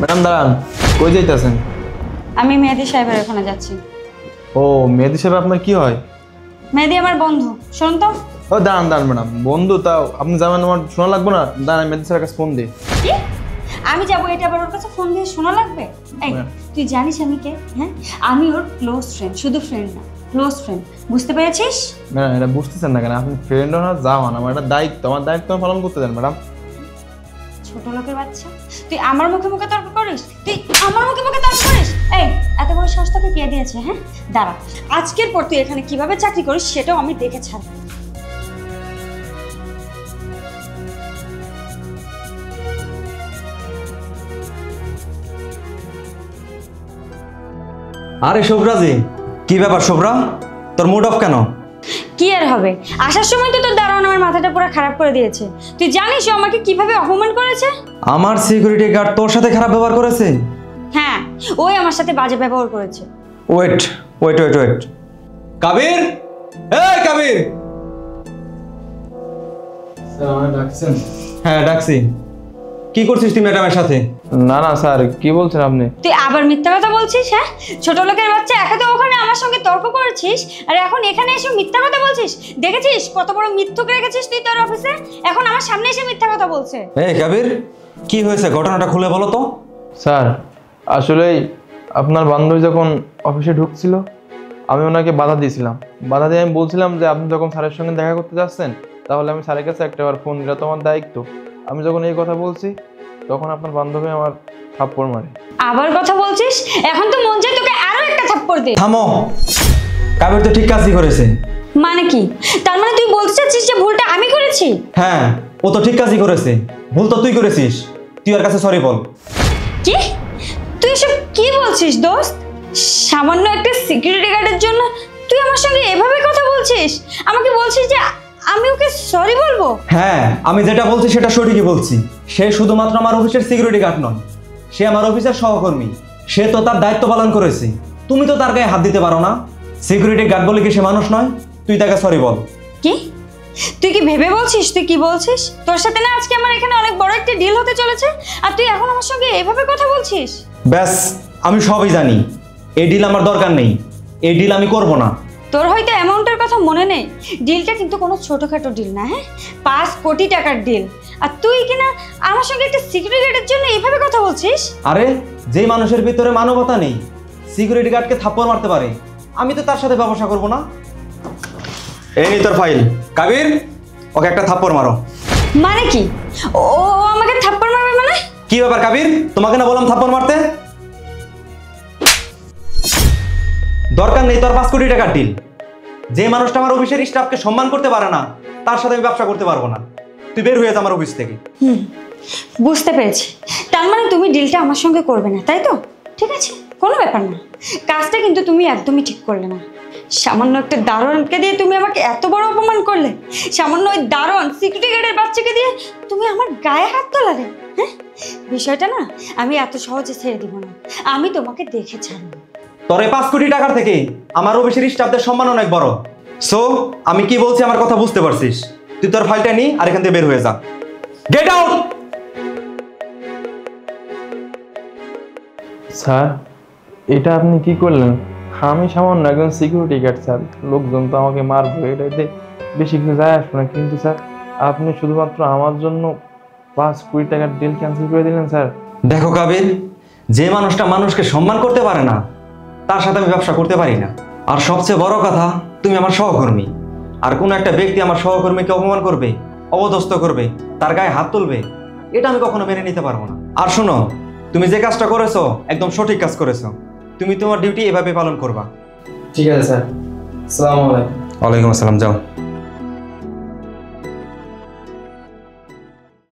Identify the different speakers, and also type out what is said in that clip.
Speaker 1: Madam দাঁড়ান, কই যাইতেছেন?
Speaker 2: আমি মেহেদি সাহেবের ওখানে যাচ্ছি।
Speaker 1: ও মেহেদি সাহেব আপনার কি হয়?
Speaker 2: মেহেদি আমার বন্ধু। শুনুন তো।
Speaker 1: ও দাঁড়ান দাঁড়ান ম্যাডাম, বন্ধু তাও আপনি যাবেন, আমার শোনা লাগবে না? দাঁড়ান মেহেদি সাহেবের কাছে ফোন দিই।
Speaker 2: কি? আমি যাবো এটা আবার ওর কাছে ফোন দিয়ে শোনা লাগবে? এই তুই জানিস আমি কে? হ্যাঁ, আমি ওর ক্লোজ ফ্রেন্ড, শুধু ফ্রেন্ড না, ক্লোজ ফ্রেন্ড। বুঝতে পেরেছিস?
Speaker 1: ম্যাডাম এটা বুঝতেছেন না কেন? আপনি ফ্রেন্ডও না যাওয়া না, আমার একটা দায়িত্ব, আমার দায়িত্ব আমি পালন করতে দেন ম্যাডাম।
Speaker 2: ছোট লোকের বাচ্চা, তুই আমার মুখে মুখে তর্ক করিস? তুই আমার মুখে মুখে তর্ক করিস? এই এত বড় সাহস তোকে কে দিয়েছে? হ্যাঁ দাঁড়া, আজকের পর তুই এখানে কিভাবে চাকরি করিস সেটাও আমি দেখে ছাড়ব।
Speaker 3: আরে শুভ্রাজি, কি ব্যাপার শুভ্রা, তোর মুড অফ কেন?
Speaker 2: কি আর হবে, আসার সময় তো তোর দারোয়ান আমার মাথাটা পুরো খারাপ করে দিয়েছে। তুই জানিস ও আমাকে কিভাবে অপমান করেছে?
Speaker 3: আমার সিকিউরিটি গার্ড তোর সাথে খারাপ ব্যবহার করেছে?
Speaker 2: হ্যাঁ, ওই আমার সাথে বাজে ব্যবহার করেছে।
Speaker 3: Wait wait wait wait, Kabir, এই কাবির।
Speaker 1: স্যার আমাকে ডাকছেন?
Speaker 3: হ্যাঁ ডাকছি। কি করছিস তুই ম্যাডামের সাথে?
Speaker 1: না না স্যার, কি বলছেন আপনি?
Speaker 2: তুই আবার মিথ্যা কথা বলছিস? হ্যাঁ, ছোট লোকের বাচ্চা, একা তো ওখানে আমার সঙ্গে তর্ক করেছিস আর এখন এখানে এসে মিথ্যা কথা বলছিস। দেখেছিস কত বড় মিথ্যুক রেখেছিস তুই তোর অফিসে? এখন আমার সামনে এসে মিথ্যা কথা বলছে।
Speaker 3: এই কাবির, কি হয়েছে, ঘটনাটা খুলে বলো তো।
Speaker 1: স্যার আসলেই আপনার বান্ধবী যখন অফিসে ঢুকছিল, আমি ওনাকে বাধা দিয়েছিলাম। বাধা দিয়ে আমি বলছিলাম যে আপনি যখন স্যারের সঙ্গে দেখা করতে যাচ্ছেন, তাহলে আমি স্যারের কাছে একটাবার ফোন দিলে তোমার দায়িত্ব। আমি যখন এই কথা বলছি, তখন আপনার বান্ধবী আমার থাপ্পড় মারে।
Speaker 2: আবার কথা বলছিস? এখন তো মন চায় তোকে আরো একটা থাপ্পড় দে।
Speaker 3: থামো, কাবির তো ঠিক কাজই করেছে।
Speaker 2: মানে কি? তার মানে তুই বলতে চাচ্ছিস যে ভুলটা আমি করেছি?
Speaker 3: হ্যাঁ, ও তো ঠিক কাজই করেছে, ভুল তো তুই করেছিস। তুই ওর কাছে সরি বল।
Speaker 2: কি? তুই এসব কি বলছিস দোস্ত? সামান্য একটা সিকিউরিটি গার্ডের জন্য তুই আমার সঙ্গে এভাবে কথা বলছিস? আমাকে বলছিস যে আমি ওকে সরি বলবো?
Speaker 3: হ্যাঁ, আমি যেটা বলছি সেটা সঠিকই বলছি। সে শুধুমাত্র আমার অফিসের সিকিউরিটি গার্ড নয়, সে আমার অফিসের সহকর্মী। সে তো তার দায়িত্ব পালন করেছে, তুমি তো তার গায়ে হাত দিতে পারো না। সিকিউরিটি গার্ড বলে কি সে মানুষ নয়? তুই তাকে সরি বল।
Speaker 2: কি? তুই কি ভেবে বলছিস? তুই কি বলছিস? তোর সাথে না আজকে আমার এখানে অনেক বড় একটা ডিল হতে চলেছে, আর তুই এখন আমার সঙ্গে এভাবে কথা বলছিস?
Speaker 3: ব্যাস, আমি সবই জানি। এই ডিল আমার দরকার নেই, এই ডিল আমি করব না।
Speaker 2: তোর হয়তো অ্যামাউন্টের কথা মনে নেই, ডিলটা কিন্তু কোনো ছোটখাটো ডিল না। হ্যাঁ, 5 কোটি টাকার ডিল, আর তুই কিনা আমার সঙ্গে একটা সিকিউরিটি গার্ডের জন্য এইভাবে কথা বলছিস?
Speaker 3: আরে, যেই মানুষের ভিতরে মানবতা নেই, সিকিউরিটি গার্ডকে থাপ্পড় মারতে পারে, আমি তো তার সাথে ব্যবসা করব না। এই নি তোর ফাইল। কাবির, ওকে একটা থাপ্পড় মারো।
Speaker 2: মানে কি? ও আমাকে থাপ্পড় মারবে মানে?
Speaker 3: কি ব্যাপার কাবির, তোমাকে না বললাম থাপ্পড় মারতে? দরকার নেই তোর 5 কোটি টাকার ডিল। যে মানুষটা আমার অফিসের স্টাফকে সম্মান করতে পারে না, তার সাথে আমি ব্যবসা করতে পারবো না। তুই বের হয়ে যা আমার অফিস থেকে।
Speaker 2: বুঝতে পেরেছি, তার মানে তুমি ডিলটা আমার সঙ্গে করবে না, তাই তো? ঠিক আছে, কোনো ব্যাপার না। কাজটা কিন্তু তুমি একদমই ঠিক করলে না। সামান্য একটা দারোয়ানকে দিয়ে তুমি আমাকে এত বড় অপমান করলে। সামান্য ওই দারোয়ান সিকিউরিটি গার্ডের বাচ্চাকে দিয়ে তুমি আমার গায়ে হাত তোলালে। হ্যাঁ, বিষয়টা না আমি এত সহজে ছেড়ে দিব না, আমি তোমাকে দেখে ছাড়বো।
Speaker 3: তোর এই 5 কোটি টাকার থেকে আমার অফিসের স্টাফদের সম্মান অনেক বড়। সো আমি কি বলছি আমার কথা বুঝতে পারছিস? তুই তোর ফাইলটা নি আর এখান থেকে বের হয়ে যা। Get out!
Speaker 1: স্যার এটা আপনি কি করলেন? আমি সামান্য একজন সিকিউরিটি গার্ড স্যার, লোকজন তো আমাকে মারবে, এটাতে বেশি কিছু যায় আসবে না। কিন্তু স্যার আপনি শুধুমাত্র আমার জন্য 5 কোটি টাকার ডিল ক্যান্সেল করে দিলেন স্যার।
Speaker 3: দেখো কাবির, যে মানুষটা মানুষকে সম্মান করতে পারে না, তার সাথে আমি ব্যবসা করতে পারি না। আর সবচেয়ে বড় কথা, তুমি আমার সহকর্মী। আর কোনো একটা ব্যক্তি আমার সহকর্মীকে অপমান করবে, অপদস্থ করবে, তার গায়ে হাত তুলবে, এটা আমি কখনো মেনে নিতে পারবো না। আর শোনো, তুমি যে কাজটা করেছো একদম সঠিক কাজ করেছো। তুমি তোমার ডিউটি এভাবে পালন করবা।
Speaker 1: ঠিক আছে স্যার, আসসালামু আলাইকুম।
Speaker 3: ওয়ালাইকুম আসসালাম, যাও।